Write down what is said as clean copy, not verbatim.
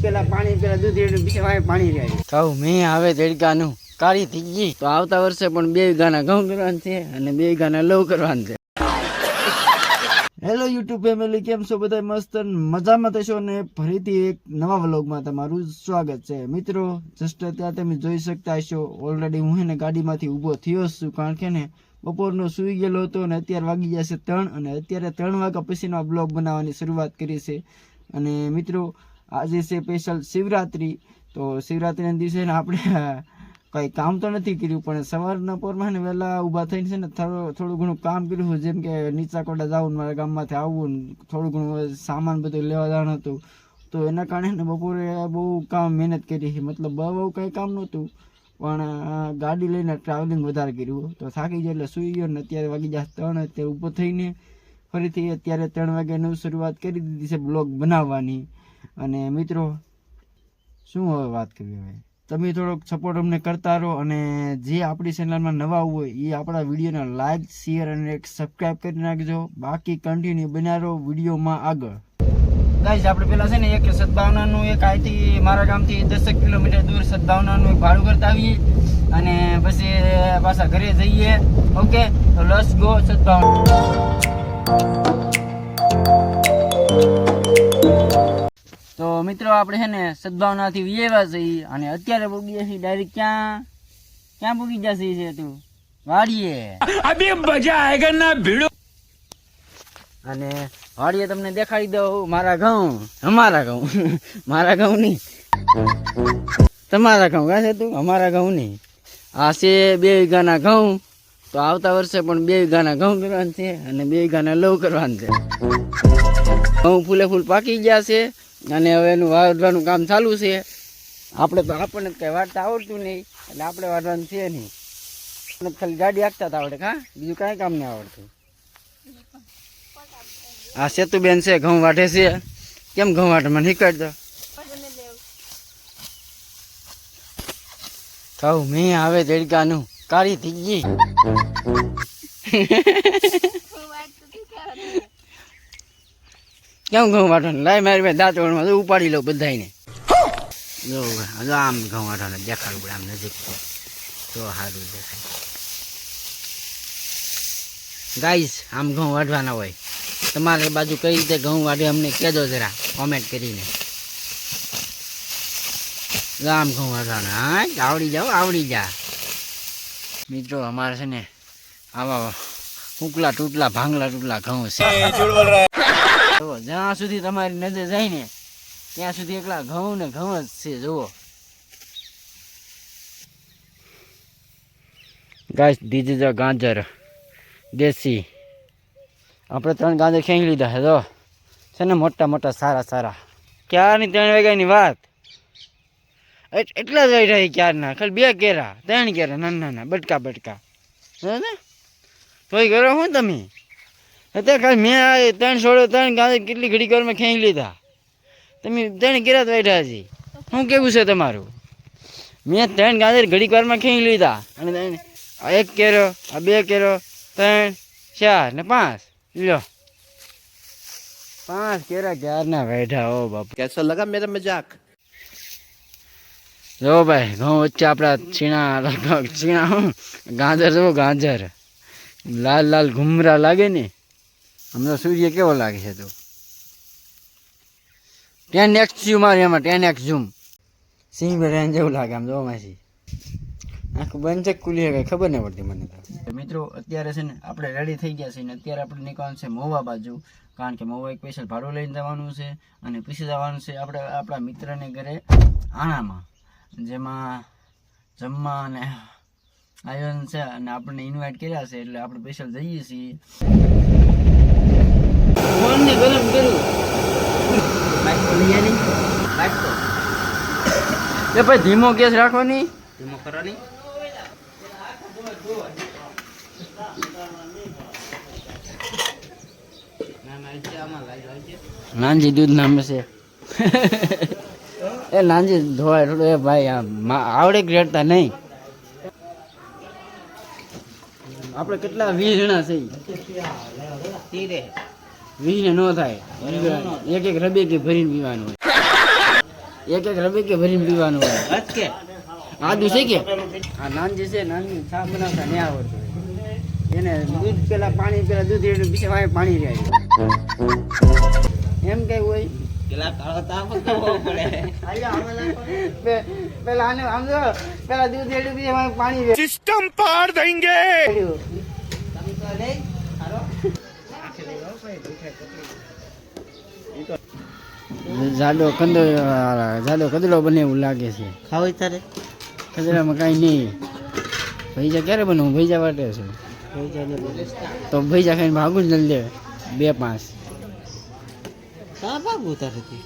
પેલા પાણી પેલા દૂધ રેડ્યું પછી વાય પાણી રેડ્યું કહું મેં આવે દેડકાનું કાળી થઈ ગઈ તો આવતા વર્ષે પણ 2 વીઘાના ઘઉં કરવાના છે અને 2 વીઘાના લવ કરવાના છે. હેલો યુટ્યુબ ફેમિલી, કેમ છો બધા? મસ્ત મજામાં થશો ને ફરીથી એક નવા વ્લોગમાં તમારું સ્વાગત છે. મિત્રો જસ્ટ અત્યારે તમે જોઈ શકતા હશો ઓલરેડી હું ને ગાડીમાંથી ઊભો થયો છું, કારણ કે ને બપોરનો સૂઈ ગયેલો હતો અને અત્યારે વાગી જશે 3 અને અત્યારે 3 વાગ્યા પછીનો બ્લોગ બનાવવાની શરૂઆત કરી છે. અને મિત્રો આજે છે સ્પેશિયલ શિવરાત્રી, તો શિવરાત્રીના દિવસે ને આપણે કંઈ કામ તો નથી કર્યું, પણ સવારના પોરમાં ને વહેલા ઊભા થઈને છે ને થોડું ઘણું કામ કર્યું, જેમ કે નીચા કોટા જવું, મારા ગામમાંથી આવવું, થોડું ઘણું સામાન બધું લેવા જવાનું હતું. તો એના કારણે ને બપોરે બહુ કામ મહેનત કરી, મતલબ બહુ કંઈ કામ નહોતું, પણ ગાડી લઈને ટ્રાવેલિંગ વધારે કર્યું તો થાકી ગયો એટલે સૂઈ ગયો. ને અત્યારે વાગી જાય 3, અત્યારે ઊભો થઈને ફરીથી અત્યારે 3 વાગ્યાનું શરૂઆત કરી દીધી છે બ્લોગ બનાવવાની. અને મિત્રો શું હવે વાત કરવી, હવે તમે થોડોક સપોર્ટ અમને કરતા રહો, અને જે આપણી ચેનલમાં નવા હોય એ આપણા વિડીયોને લાઈક, શેર અને સબસ્ક્રાઈબ કરી નાખજો. બાકી કન્ટિન્યુ બન્યા રહો વિડીયોમાં આગળ. ગાઈસ આપણે પેલા છે ને એક સદભાવનાનું એક અહીંથી મારા ગામથી 10 કિલોમીટર દૂર સદભાવનાનું એક ભાડું કરતા આવીએ અને પછી પાછા ઘરે જઈએ. ઓકે, તો લેટ્સ ગો સદભાવના. તો મિત્રો આપણે છે ને સદભાવનાથી વિયેવા જઈએ અને અત્યારે પૂગીએ છીએ ડાયરેક્ટ ક્યાં પૂગી જશે છે તું? વાડીએ. અભી મજા આયેગા ના ભીડો. અને વાડીએ તમને દેખાડી દઉં મારા ઘઉં, અમારા ઘઉં મારા ઘઉં નહીં, તમારા ઘઉં કાશે તું, અમારા ઘઉં નહીં. આ છે 2 વીઘાના ઘઉં, તો આવતા વર્ષે પણ 2 વીઘાના ઘઉં કરવાના છે અને 2 વીઘાના લવ કરવાના છે. ઘઉં ફૂલે ફૂલ પાકી ગયા છે અને હવે એનું વાઢવાનું કામ ચાલુ છે. આપણને કંઈ વાઢતા આવડતું નહીં એટલે આપણે વાઢવાનું છે નહીં, ખાલી ગાડી હાંકતા આવડે, હા બીજું કાંઈ કામ નહીં આવડતું. આ સેતુબેન છે ઘઉં વાઢે છે. કેમ ઘઉં વાઢે મને શીખવાડ દો. કહું મેં આવે દેડકાનું કાળી થઈ ગઈ. કેમ ઘઉં વાટવાનું? લાય મારી ભાઈ દાંત વળમાં ઉપાડી લો બધાને. જો આમ ઘઉં વાટવાનું દેખાડું પડે, આમ નજીક તો સારું દેખાય. ગાઈસ આમ ઘઉં વાઢવાના હોય. તમારે બાજુ કઈ રીતે ઘઉં વાઢે અમને કહેજો જરા કોમેન્ટ કરીને. આમ ઘઉં વાઢવાના, હા આવડી જા. મિત્રો અમારે છે ને આવા ઉકલા તૂટલા ભાંગલા તૂટલા ઘઉં છે. જ્યાં સુધી તમારી નજર જાય ને ત્યાં સુધી એકલા ઘઉં ને ઘઉં જ છે. જુઓ ગાઈસ, ધીસ ઇઝ અ ગાજર દેશી. આપણે 3 ગાજર ખેંચી લીધા છે. જો છે ને મોટા મોટા સારા. ક્યારની 3 વાગ્યાની વાત, એટલા જ રહી ક્યારના. ખાલી 2 કેરા 3 કેરા નાના બટકા તોય કરો હું તમે અત્યારે ખાલી મેં 3 છોડો 3 ગાજર કેટલી ઘડી ઘરમાં ખેંચી લીધા. તમે 3 કેરા જ વાઢ્યા હજી. શું કેવું છે તમારું? મેં 3 ગાજર ઘડી વારમાં ખેંચી લીધા અને 1 કેરો, આ 2 કેરો, 3, 4 ને 5. લો 5 કેરા ક્યારના વાઢ્યા. ઓ બાપ, कैसा लगा मेरा मजाक? જો ભાઈ ઘઉં વચ્ચે આપણા છીણા ગાજર જો ગાજર લાલ ઘુમરા લાગે ને. હમણાં સૂર્ય કેવો લાગે છે? તો 10x ઝૂમ મારે એમાં 10x ઝૂમ સિંહ બેન જેવું લાગે આમ. જો માસી આખું બંધ છે ખુલી કઈ ખબર નહીં પડતી મને તો. મિત્રો અત્યારે છે ને આપણે રેડી થઈ ગયા છે ને અત્યારે આપણે નીકળવાનું છે મહુવા બાજુ, કારણ કે મહુવા એક સ્પેશિયલ ભાડું લઈને જવાનું છે અને પછી જવાનું છે આપણે આપણા મિત્રને ઘરે આણામાં, જેમાં જમવા અને આયોજન છે અને આપણને ઇન્વાઇટ કર્યા છે એટલે આપણે સ્પેશિયલ જઈએ છીએ. ફોનને ગરમ કર્યું બાઈક તો લઈ આની બાઈક તો એ ભાઈ ધીમો ગેસ રાખવાની, ધીમો કરવાની. નાનજી દૂધ નામ છે એ નાનજી ધોવાય થોડું. એ ભાઈ આવડે રેડતા નહીં. આપણે કેટલા 20 જણા છે, 20 ને ન થાય. એક રબે કે ભરીને પીવાનું હોય. એક રબે કે ભરીને પીવાનું હોય. અટકે આદુ છે કે આ નાન જે છે નાનની ચા બનાવતા નહીં આવડતું એને દૂધ પેલા દૂધ રેડ્યું પછી વાય પાણી રહે એમ કઈ હોય પેલા કાળો તાપ કરવો પડે પેલા આને આમ જો પેલા દૂધ રેડ્યું પછી વાય પાણી રહે સિસ્ટમ પાર દેંગે જાડો કદડો બને એવું લાગે છે. ખાવું તારે કદડામાં કાંઈ નહીં. ભૈજા ક્યારે બનાવું? ભૈજા વાટે છે તો ભૈજા ખાઈને ભાગું જ નથી 2-5. કા બાબુ તારેથી